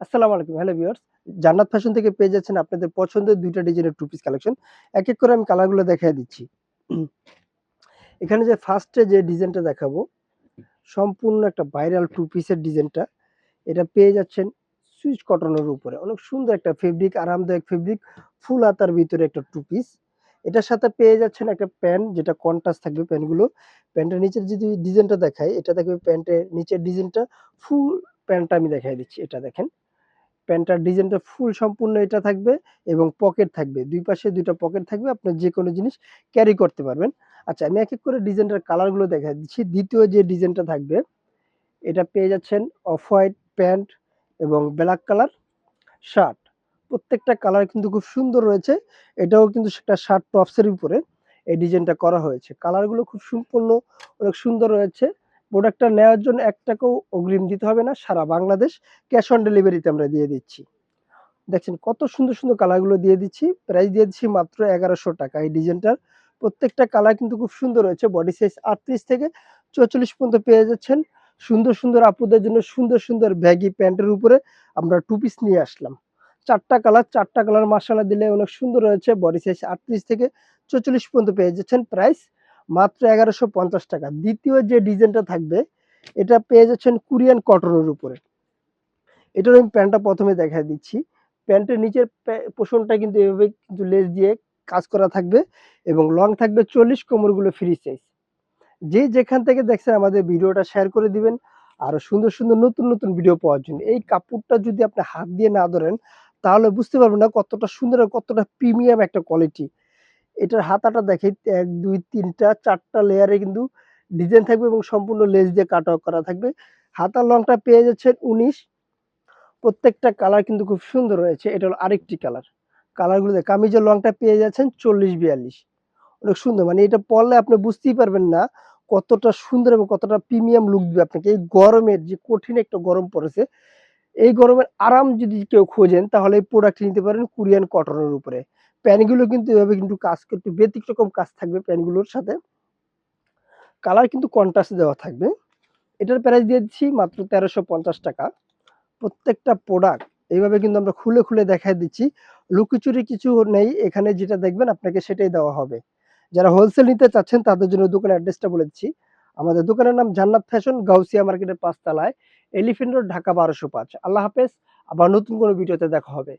আসসালামু আলাইকুম। Hello viewers. জান্নাত ফ্যাশন থেকে পেয়ে যাচ্ছেন আপনাদের পছন্দের ২ টা ডিজাইনের টু পিস কালেকশন। এক করে আমি কালারগুলো দেখায় দিচ্ছি। এখানে যে ফার্স্টে যে ডিজাইনটা দেখাবো, সম্পূর্ণ একটা ভাইরাল টু পিসের ডিজাইনটা। এটা পেয়ে যাচ্ছেন সুইচ কটনের উপরে। অনেক সুন্দর একটা ফেব্রিক, আরামদায়ক ফেব্রিক, ফুল হাতার ভিতরে একটা টু পিস। এটার সাথে পেয়ে যাচ্ছেন একটা প্যান্ট যেটা কন্ট্রাস্ট থাকবে প্যান্টগুলো। প্যান্টের নিচের যদি ডিজাইনটা দেখাই, এটা থাকবে প্যান্টের নিচের ডিজাইনটা ফুল প্যান্টটা আমি দেখায় দিচ্ছি। এটা দেখেন। প্যান্টটার ডিজাইনটা ফুল সম্পূর্ণ এটা থাকবে এবং পকেট থাকবে। ২ পাশে ২ টা পকেট থাকবে। আপনার যেকোনো জিনিস ক্যারি করতে পারবেন। আচ্ছা আমি এক করে ডিজাইনটার কালারগুলো দেখায় দিচ্ছি। ২য় যে ডিজাইনটা থাকবে, এটা পেয়ে যাচ্ছেন অফ হোয়াইট প্যান্ট এবং ব্লাক কালার শার্ট। প্রত্যেকটা কালার কিন্তু খুব সুন্দর রয়েছে। এটাও কিন্তু একটা শার্ট টপসের উপরে এই ডিজাইনটা করা হয়েছে। কালারগুলো খুব সম্পূর্ণ অনেক সুন্দর রয়েছে। প্রোডাক্টটা নেওয়ার জন্য ৳১ অগ্রিম দিতে হবে না। সারা বাংলাদেশ ক্যাশ অন ডেলিভারিতে আমরা দিয়ে দিচ্ছি। দেখছেন কত সুন্দর, সুন্দর কালারগুলো দিয়ে দিচ্ছি। প্রাইস দিয়ে দিচ্ছি মাত্র ৳১১০০ এই ডিজাইনটার। প্রত্যেকটা কালার কিন্তু খুব সুন্দর রয়েছে। বডি সাইজ ৩৮ থেকে ৪৪ পর্যন্ত পেয়ে যাচ্ছেন। সুন্দর, সুন্দর আপুদের জন্য সুন্দর, সুন্দর ব্যাগি প্যান্টের উপরে আমরা টু পিস নিয়ে আসলাম। ৪ টা কালার, ৪ টা কালার মাশাআল্লাহ দিলে অনেক সুন্দর রয়েছে। বডি সাইজ ৩৮ থেকে ৪৪ পর্যন্ত পেয়ে যাচ্ছেন। প্রাইস মাত্র ৳১১৫০। দ্বিতীয় যে ডিজাইনটা থাকবে, এটা পেয়ে যাচ্ছেন কোরিয়ান কটনের উপরে। এটার আমি প্যান্টটা ১ম এ দেখায় দিচ্ছি। প্যান্টের নিচের পোরশনটা কিন্তু এভাবে কিন্তু লেস দিয়ে কাজ করা থাকবে এবং লং থাকবে ৪০, কোমরগুলো ফ্রি সাইজ। যে যেখান থেকে দেখছেন আমাদের ভিডিওটা শেয়ার করে দিবেন। আরো সুন্দর, সুন্দর নতুন, নতুন ভিডিও পাওয়ার জন্য। এই কাপড়টা যদি আপনি হাত দিয়ে না ধরেন, তাহলে বুঝতে পারবেন না কতটা সুন্দর আর কতটা প্রিমিয়াম একটা কোয়ালিটি। এটার হাতাটা দেখেন ১, ২, ৩ টা ৪ টা লেয়ারে কিন্তু ডিজাইন থাকবে এবং সম্পূর্ণ লেস দিয়ে কাট ওয়ার্ক করা থাকবে। হাতার লংটা পেয়ে যাচ্ছেন ১৯। প্রত্যেকটা কালার কিন্তু খুব সুন্দর রয়েছে। এটা হলো আরেকটি কালার। কালারগুলো কামিজের লংটা পেয়ে যাচ্ছেন ৪০-৪২। অনেক সুন্দর। মানে এটা পড়লে আপনি বুঝতেই পারবেন না কতটা সুন্দর এবং কতটা প্রিমিয়াম লুক দিবে আপনাকে। এই গরমের যে কঠিন একটা গরম পড়েছে, এই গরমের আরাম যদি কেউ খোঁজেন তাহলে এই প্রোডাক্টটি নিতে পারেন কোরিয়ান কটনের উপরে। প্যান্টগুলো কিন্তু এভাবে কিন্তু কাজ একটু ব্যতিক্রম কাজ থাকবে প্যান্টগুলোর সাথে। কালার কিন্তু কন্ট্রাস্ট দেওয়া থাকবে। এটার প্রাইস দিয়ে দিচ্ছি মাত্র ৳১৩৫০। প্রত্যেকটা প্রোডাক্ট এইভাবে কিন্তু আমরা খুলে, খুলে দেখায় দিচ্ছি। লুকোচুরি কিছু নেই। এখানে যেটা দেখবেন আপনাকে সেটাই দেওয়া হবে। যারা হোলসেল নিতে চাচ্ছেন তাদের জন্য দোকানের অ্যাড্রেসটা বলে দিচ্ছি। আমাদের দোকানের নাম জান্নাত ফ্যাশন, গাউসিয়া মার্কেটের ৫ তলায়, এলিফ্যান্ট রোড, ঢাকা ১২০৫। আল্লাহ হাফেজ। আবার নতুন কোনো ভিডিওতে দেখা হবে।